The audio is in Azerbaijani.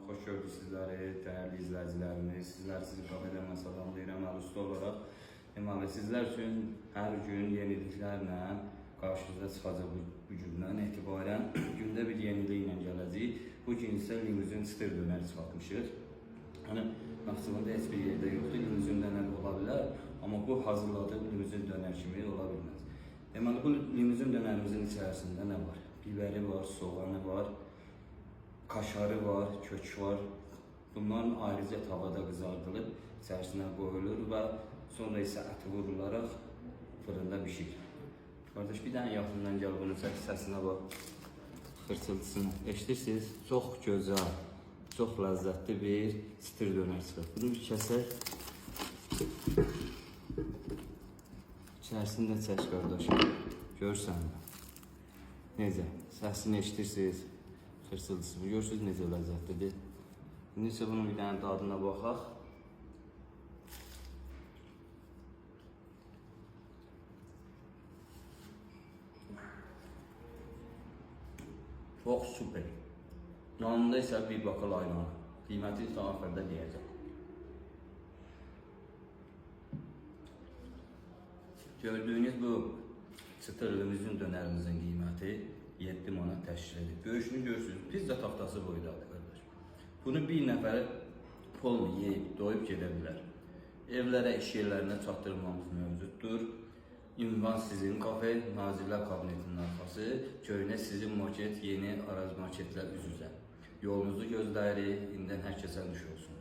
Xoş gördük sizləri, dəyərli izləyicilərimiz. Sizləri sizi kafedən salamlayıram usta olaraq. Deməli, sizlər üçün hər gün yeniliklərlə qarşınıza çıxacaq bu gündən etibarən gündə bir yeniliklə gələcəyik. Bu gün isə limuzin çıtır dönər çıxartmışıq. Hani Naxçıvanda heç bir yerdə yoxdur, limuzin dönər ola bilər, amma bu hazırladığım limuzin dönər kimi ola bilməz. Deməli, bu limuzin dönərimizin içərisində nə var? Biberi var, soğanı var, kaşarı var, kök var. Bunların ayrıca tavada qızardılıb, içərisinə qoyulur və sonra isə əti vurularaq fırında bişir. Qardaş, bir dənə yaxından gəl, bunun səsinə bax, xırçıltısını eşidirsiniz. Çox gözəl, çox ləzzətli bir çıtır dönər çıxır. Bunu bir kəsək. İçərisində çək, qardaşım. Görsən mi? Necə? Səsini eşidirsiniz. Xırçıltısı. Görürsünüz necə ləzzətlidir. İndi isə bunun bir dənə dadına baxaq. Çox süper. Yanında isə bir bakal ayran. Qiyməti isə axırda deyəcəm. Gördüyünüz bu çıtır limuzin dönərimizin qiyməti 7 manat təşkil edir. Böyüşünü görürsünüz, pizza taxtası boydadır qardaş. Bunu bir nəfər pol yeyib, doyub gedə bilər. Evlərə, iş yerlərinə çatdırmamız mövcuddur. Ünvan sizin kafe, Nazirlər Kabinetinin arxası, köynə sizin market, yeni Araz marketlər üz-üzə. Yolunuzu gözləyirik, indən hər kəsə nuş olsun.